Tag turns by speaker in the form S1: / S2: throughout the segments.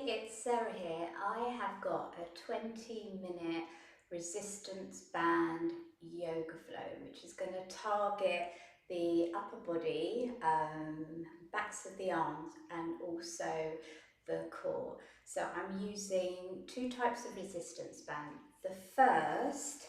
S1: Hey, it's Sarah here. I have got a 20-minute resistance band yoga flow, which is going to target the upper body, backs of the arms, and also the core. So I'm using two types of resistance band. The first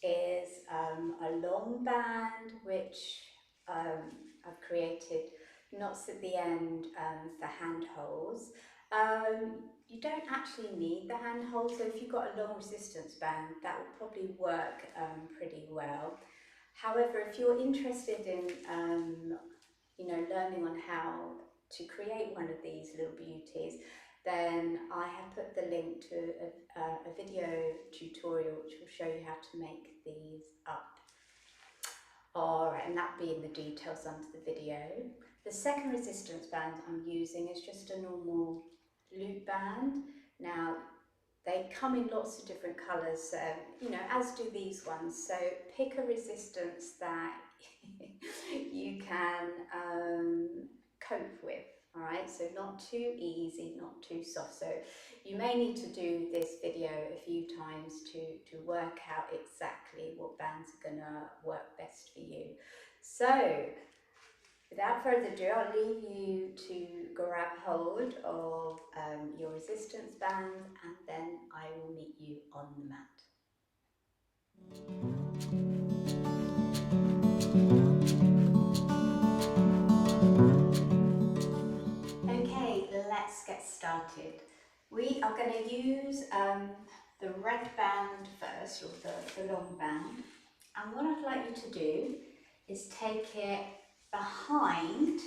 S1: is a long band, which I've created knots at the end for handholds. You don't actually need the handhold, so if you've got a long resistance band, that will probably work pretty well. However, if you're interested in learning on how to create one of these little beauties, then I have put the link to a video tutorial which will show you how to make these up. Alright, and that'll be in the details under the video. The second resistance band I'm using is just a normal loop band. Now, they come in lots of different colours, as do these ones. So pick a resistance that you can cope with. All right, so not too easy, not too soft. So you may need to do this video a few times to work out exactly what bands are gonna work best for you. So without further ado, I'll leave you to grab hold of your resistance bands, and then I will meet you on the mat. Okay, let's get started. We are going to use the red band first, or the long band. And what I'd like you to do is take it behind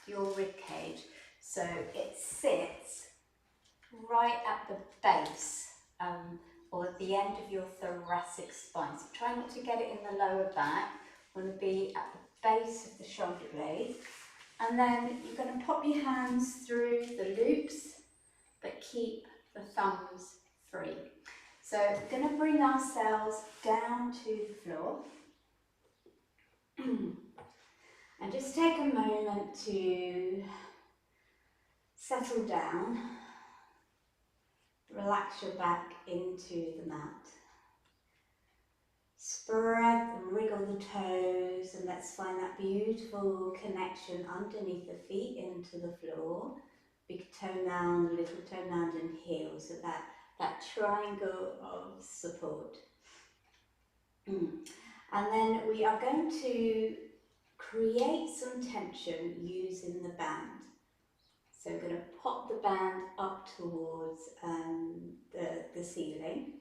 S1: your rib cage, so it sits right at the base or at the end of your thoracic spine. So try not to get it in the lower back. You want to be at the base of the shoulder blade. And then you're going to pop your hands through the loops, but keep the thumbs free. So we're going to bring ourselves down to the floor. And just take a moment to settle down. Relax your back into the mat. Spread and wriggle the toes, and let's find that beautiful connection underneath the feet into the floor. Big toe mound, little toe mound and heel, so that triangle of support. And then we are going to create some tension using the band. So we're going to pop the band up towards the ceiling.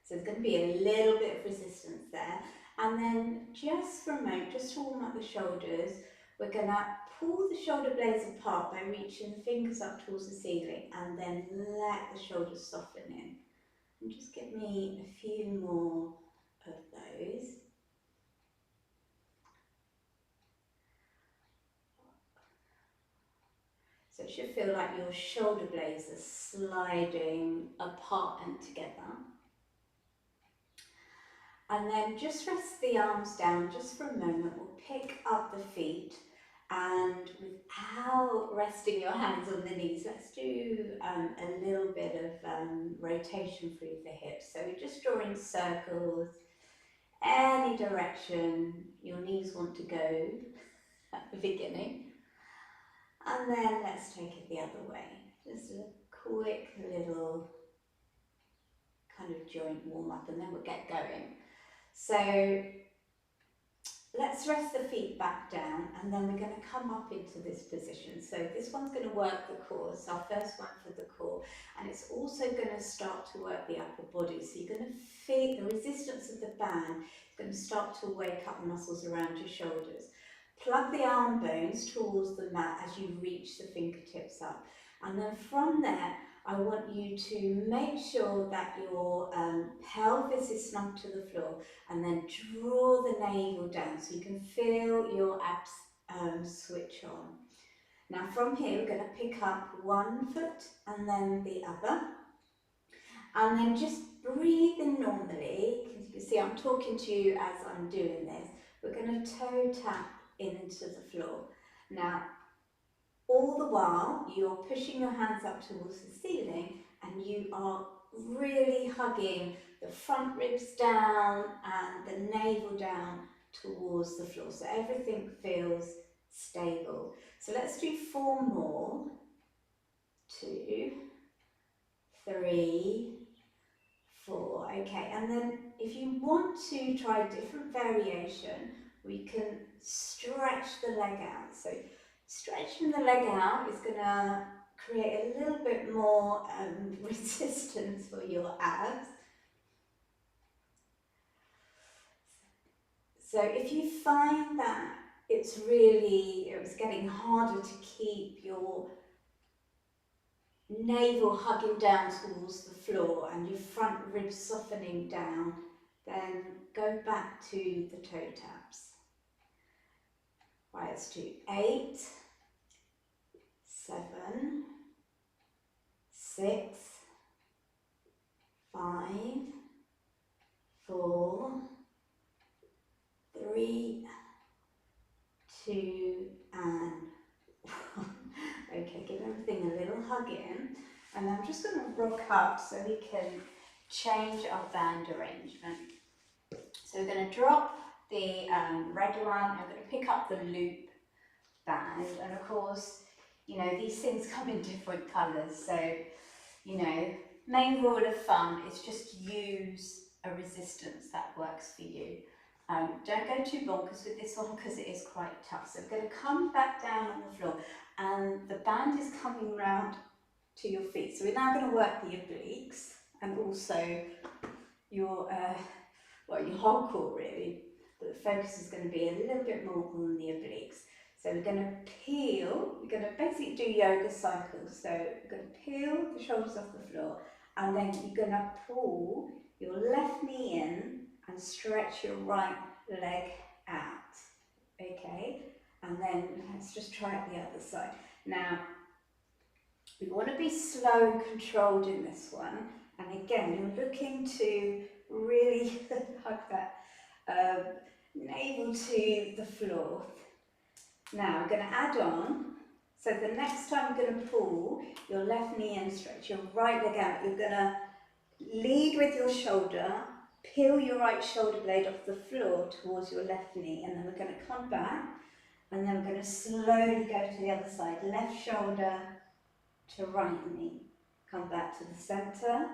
S1: So there's going to be a little bit of resistance there. And then just for a moment, just to warm up the shoulders, we're going to pull the shoulder blades apart by reaching the fingers up towards the ceiling, and then let the shoulders soften in. And just give me a few more of those. So it should feel like your shoulder blades are sliding apart and together. And then just rest the arms down just for a moment. We'll pick up the feet, and without resting your hands on the knees, let's do a little bit of rotation through the hips. So we're just drawing circles, any direction your knees want to go at the beginning. And then let's take it the other way. Just a quick little kind of joint warm up, and then we'll get going. So let's rest the feet back down, and then we're going to come up into this position. So this one's going to work the core. It's our first one for the core, and it's also going to start to work the upper body. So you're going to feel the resistance of the band is going to start to wake up the muscles around your shoulders. Plug the arm bones towards the mat as you reach the fingertips up, and then from there I want you to make sure that your pelvis is snug to the floor, and then draw the navel down so you can feel your abs switch on. Now from here we're going to pick up one foot and then the other, and then just breathe in normally. Because you can see I'm talking to you as I'm doing this. We're going to toe tap into the floor. Now All the while you're pushing your hands up towards the ceiling and you are really hugging the front ribs down and the navel down towards the floor, so everything feels stable. So let's do 4 more. 2, 3, 4. Okay, and then if you want to try a different variation, we can stretch the leg out. So stretching the leg out is going to create a little bit more resistance for your abs. So if you find that it's getting harder to keep your navel hugging down towards the floor and your front ribs softening down, then go back to the toe taps. Right, let's do 8, 7, 6, 5, 4, 3, 2, and 1. Okay, give everything a little hug in, and I'm just going to rock up so we can change our band arrangement. So we're going to drop the red one, and we're going to pick up the loop band, and of course, you know, these things come in different colours, so, you know, main rule of thumb is just use a resistance that works for you. Don't go too bonkers with this one because it is quite tough. So we're going to come back down on the floor and the band is coming round to your feet. So we're now going to work the obliques and also your, your whole core really, but the focus is going to be a little bit more on the obliques. So we're going to peel, we're going to basically do yoga cycles. So we're going to peel the shoulders off the floor and then you're going to pull your left knee in and stretch your right leg out, okay? And then let's just try it the other side. Now, we want to be slow and controlled in this one. And again, you're looking to really hug that navel to the floor. Now, we're going to add on. So the next time you're going to pull your left knee in, stretch your right leg out. You're going to lead with your shoulder, peel your right shoulder blade off the floor towards your left knee, and then we're going to come back, and then we're going to slowly go to the other side, left shoulder to right knee. Come back to the centre,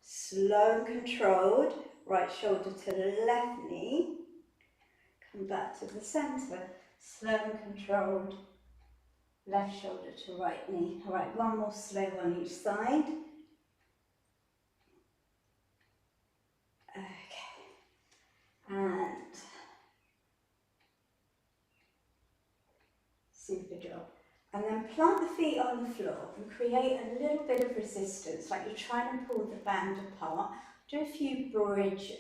S1: slow and controlled, right shoulder to the left knee, come back to the centre, slow and controlled, left shoulder to right knee. All right, one more slow on each side. Okay, and super job. And then plant the feet on the floor and create a little bit of resistance, like you're trying to pull the band apart. Do a few bridge,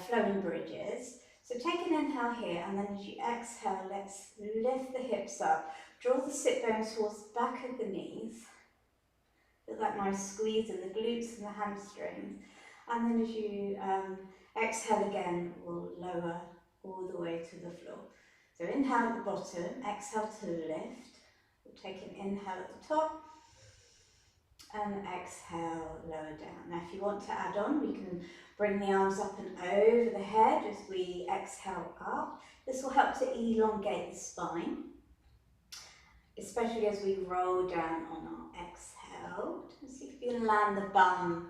S1: flowing bridges. So take an inhale here, and then as you exhale, let's lift the hips up. Draw the sit bones towards the back of the knees. Feel that nice squeeze in the glutes and the hamstrings. And then as you exhale again, we'll lower all the way to the floor. So inhale at the bottom, exhale to lift. We'll take an inhale at the top and exhale, lower down. Now if you want to add on, we can bring the arms up and over the head as we exhale up. This will help to elongate the spine, especially as we roll down on our exhale. See if you can land the bum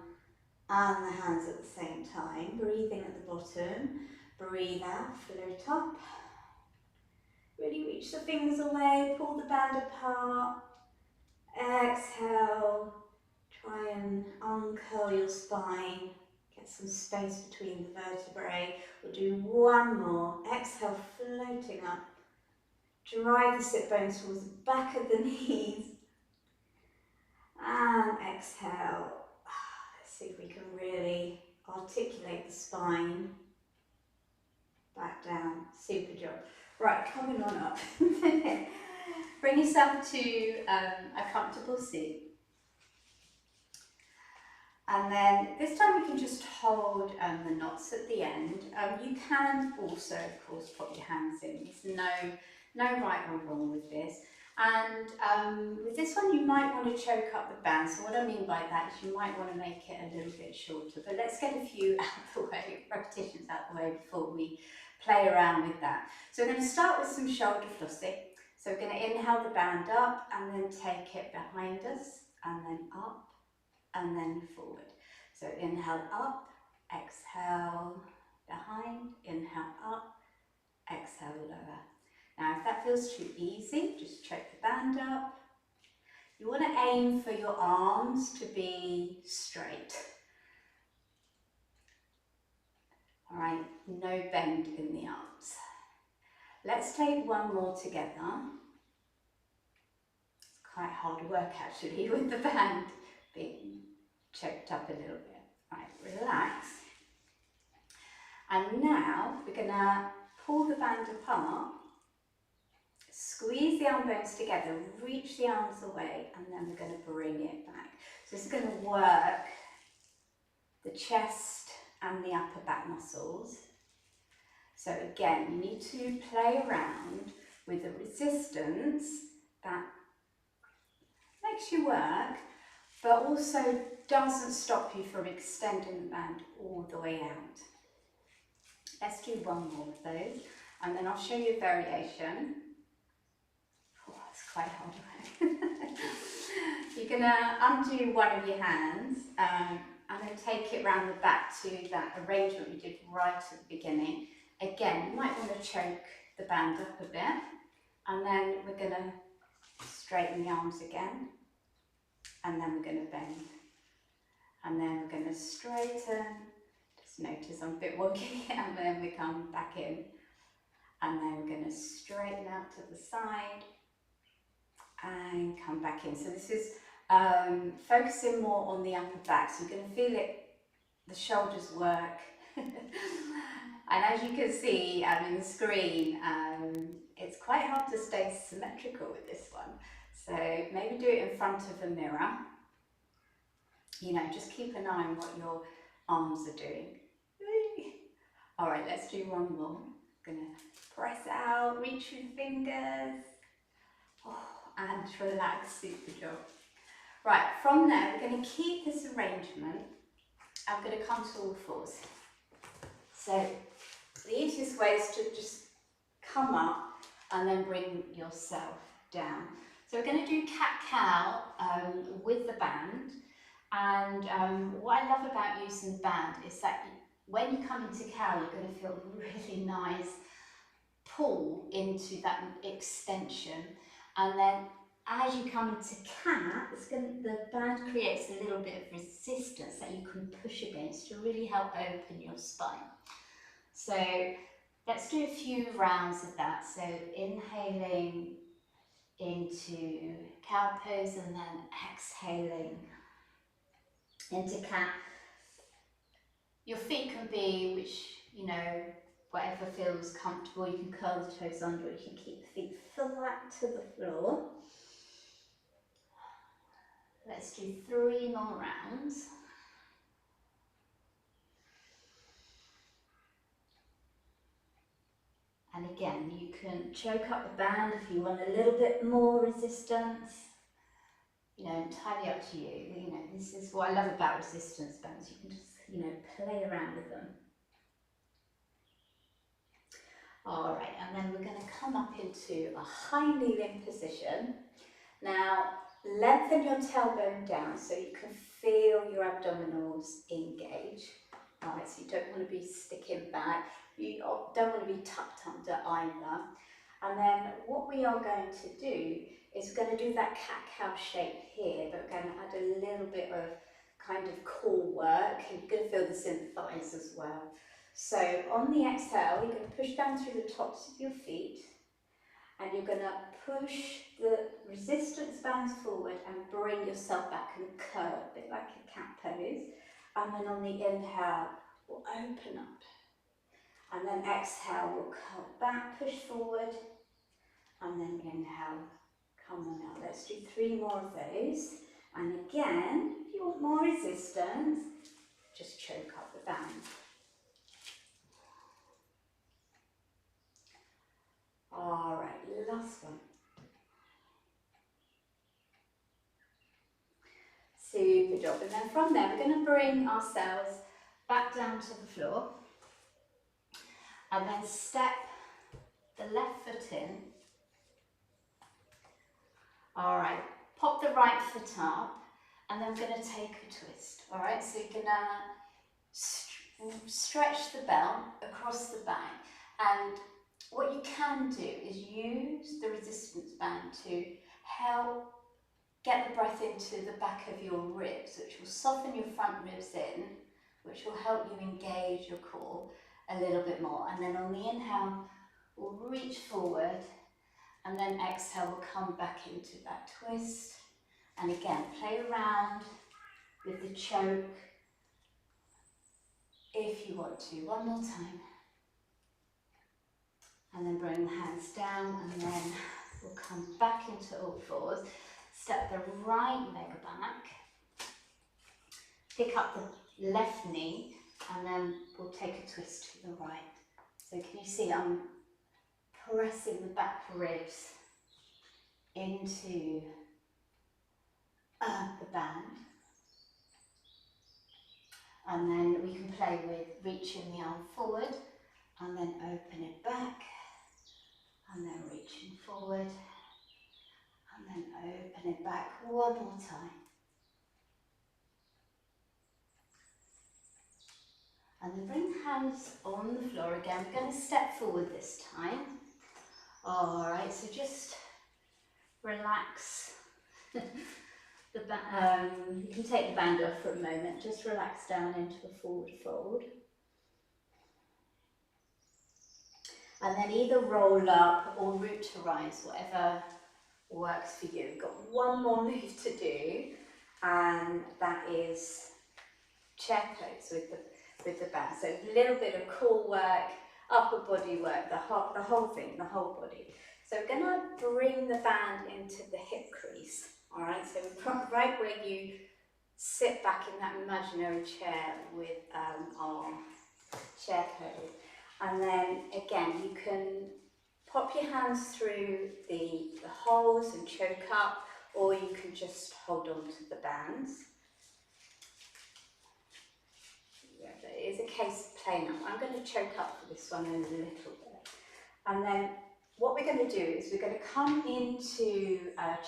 S1: and the hands at the same time. Breathing at the bottom, breathe out, float up. Really reach the fingers away, pull the band apart. Exhale, try and uncurl your spine. Get some space between the vertebrae. We'll do one more. Exhale, floating up. Drive the sit bones towards the back of the knees. And exhale. Let's see if we can really articulate the spine. Back down. Super job. Right, coming on up. Bring yourself to a comfortable seat. And then this time you can just hold the knots at the end. You can also, of course, put your hands in. There's no right or wrong with this. And with this one, you might want to choke up the band. So what I mean by that is you might want to make it a little bit shorter. But let's get a few out of the way, repetitions out of the way before we play around with that. So we're going to start with some shoulder flossing. So we're going to inhale the band up and then take it behind us and then up and then forward. So inhale up, exhale behind, inhale up, exhale lower. Now if that feels too easy, just choke the band up. You want to aim for your arms to be straight. All right, no bend in the arms. Let's take one more together. It's quite hard work actually with the band being choked up a little bit. All right, relax. And now we're going to pull the band apart, squeeze the arm bones together, reach the arms away, and then we're going to bring it back. So this is going to work the chest and the upper back muscles. So again, you need to play around with the resistance that makes you work, but also doesn't stop you from extending the band all the way out. Let's do one more of those, and then I'll show you a variation. Oh, it's quite hard work. You're going to undo one of your hands and then take it round the back to that arrangement we did right at the beginning. Again, you might want to choke the band up a bit, and then we're going to straighten the arms again, and then we're going to bend, and then we're going to straighten. Just notice I'm a bit wonky, and then we come back in, and then we're going to straighten out to the side and come back in. So this is focusing more on the upper back, so you're going to feel it, the shoulders work. And as you can see in the screen, it's quite hard to stay symmetrical with this one. So maybe do it in front of a mirror. You know, just keep an eye on what your arms are doing. All right, let's do one more. Gonna press out, reach your fingers. Oh, and relax, super job. Right, from there, we're going to keep this arrangement. I'm going to come to all fours. So the easiest way is to just come up and then bring yourself down. So we're going to do cat-cow with the band. And what I love about using the band is that when you come into cow, you're going to feel a really nice pull into that extension. And then as you come into cat, the band creates a little bit of resistance that you can push against to really help open your spine. So let's do a few rounds of that. So inhaling into cow pose and then exhaling into cat. Your feet can be, whatever feels comfortable. You can curl the toes under, you can keep the feet flat to the floor. Let's do 3 more rounds. And again, you can choke up the band if you want a little bit more resistance. Entirely up to you. This is what I love about resistance bands. You can just, play around with them. All right, and then we're going to come up into a high kneeling position. Now, lengthen your tailbone down so you can feel your abdominals engage. All right, so you don't want to be sticking back. You don't want to be tucked under either. And then what we are going to do is we're going to do that cat-cow shape here, but we're going to add a little bit of kind of core work. You're going to feel this in the thighs as well. So on the exhale, you're going to push down through the tops of your feet, and you're going to push the resistance bands forward and bring yourself back and curl, a bit like a cat pose. And then on the inhale, we'll open up. And then exhale, we'll curl back, push forward, and then inhale, come on out. Let's do 3 more of those. And again, if you want more resistance, just choke up the band. All right, last one. Super job. And then from there, we're going to bring ourselves back down to the floor and then step the left foot in. All right, pop the right foot up and then we're going to take a twist. All right, so you're going to stretch the belt across the back, and what you can do is use the resistance band to help get the breath into the back of your ribs, which will soften your front ribs in, which will help you engage your core a little bit more. And then on the inhale, we'll reach forward, and then exhale, we'll come back into that twist. And again, play around with the choke if you want to. One more time. And then bring the hands down, and then we'll come back into all fours. Step the right leg back. Pick up the left knee, and then we'll take a twist to the right. So can you see I'm pressing the back ribs into the band. And then we can play with reaching the arm forward and then open it back and then reaching forward and then open it back one more time. And then bring the hands on the floor again. We're going to step forward this time. All right, so just relax. You can take the band off for a moment. Just relax down into a forward fold. And then either roll up or root to rise, whatever works for you. We've got one more move to do, and that is chair pose with the band. So a little bit of core work, upper body work, the whole thing, the whole body. So we're going to bring the band into the hip crease. All right, so right where you sit back in that imaginary chair with our chair pose. And then again, you can pop your hands through the holes and choke up, or you can just hold on to the bands. It is a case of playing up. I'm going to choke up for this one a little bit. And then what we're going to do is we're going to come into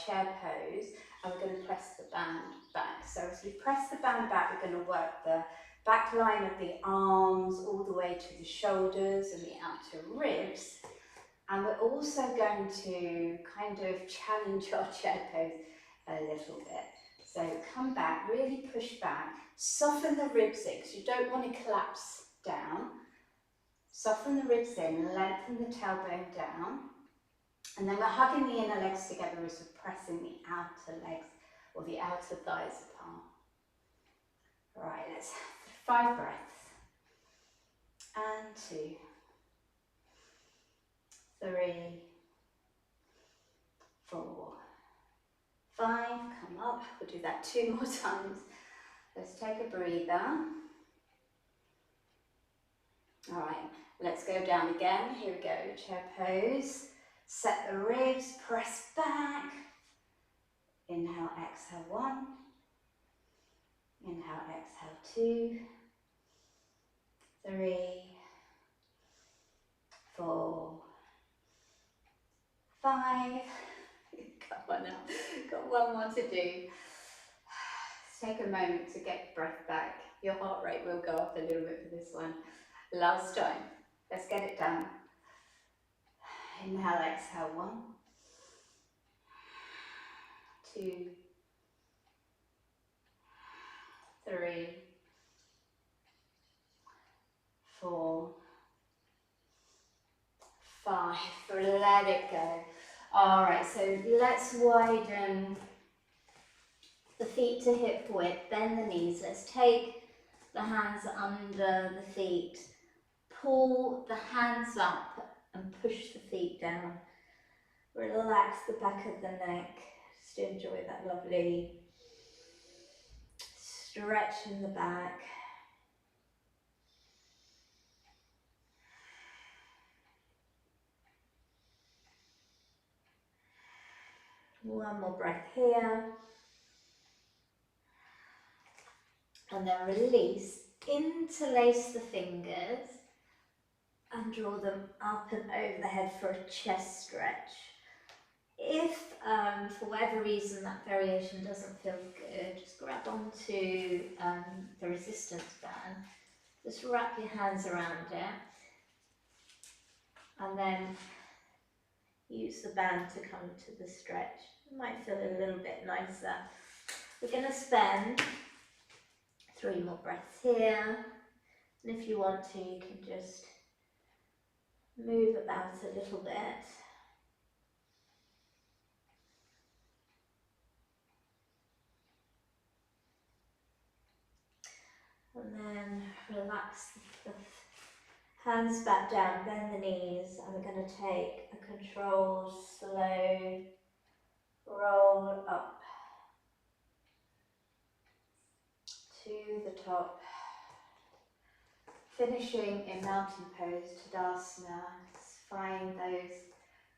S1: chair pose and we're going to press the band back. So as we press the band back, we're going to work the back line of the arms all the way to the shoulders and the outer ribs. And we're also going to kind of challenge our chair pose a little bit. So come back, really push back, soften the ribs in because you don't want to collapse down. Soften the ribs in, lengthen the tailbone down. And then we're hugging the inner legs together as we're pressing the outer legs or the outer thighs apart. All right, let's 5 breaths. And 2, 3, 4, 5. Come up. We'll do that 2 more times. Let's take a breather. All right, let's go down again. Here we go. Chair pose. Set the ribs. Press back. Inhale, exhale 1. Inhale, exhale 2, 3, 4, 5. Come on now, got one more to do. Take a moment to get breath back. Your heart rate will go up a little bit for this one. Last time, let's get it done. Inhale, exhale 1, 2, 3, 4, 5. Let it go. All right, so let's widen the feet to hip width, bend the knees. Let's take the hands under the feet, pull the hands up and push the feet down. Relax the back of the neck. Just enjoy that lovely stretch in the back. One more breath here. and then release. Interlace the fingers and draw them up and over the head for a chest stretch. If for whatever reason that variation doesn't feel good, just grab onto the resistance band, just wrap your hands around it, and then use the band to come to the stretch. It might feel a little bit nicer. We're going to spend 3 more breaths here, and if you want to, you can just move about a little bit. And then relax the hands back down, bend the knees, and we're going to take a controlled, slow roll up to the top, finishing in mountain pose, Tadasana. Find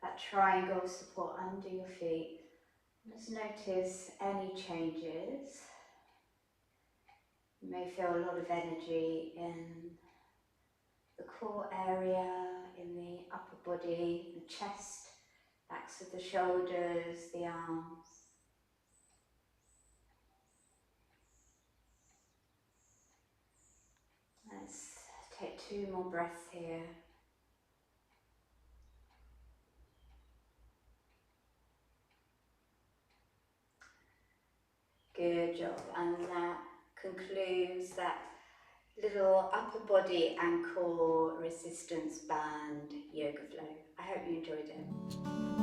S1: that triangle support under your feet. Just notice any changes. You may feel a lot of energy in the core area, in the upper body, the chest, backs of the shoulders, the arms. Let's take 2 more breaths here. Good job, and that concludes that little upper body and core resistance band yoga flow. I hope you enjoyed it.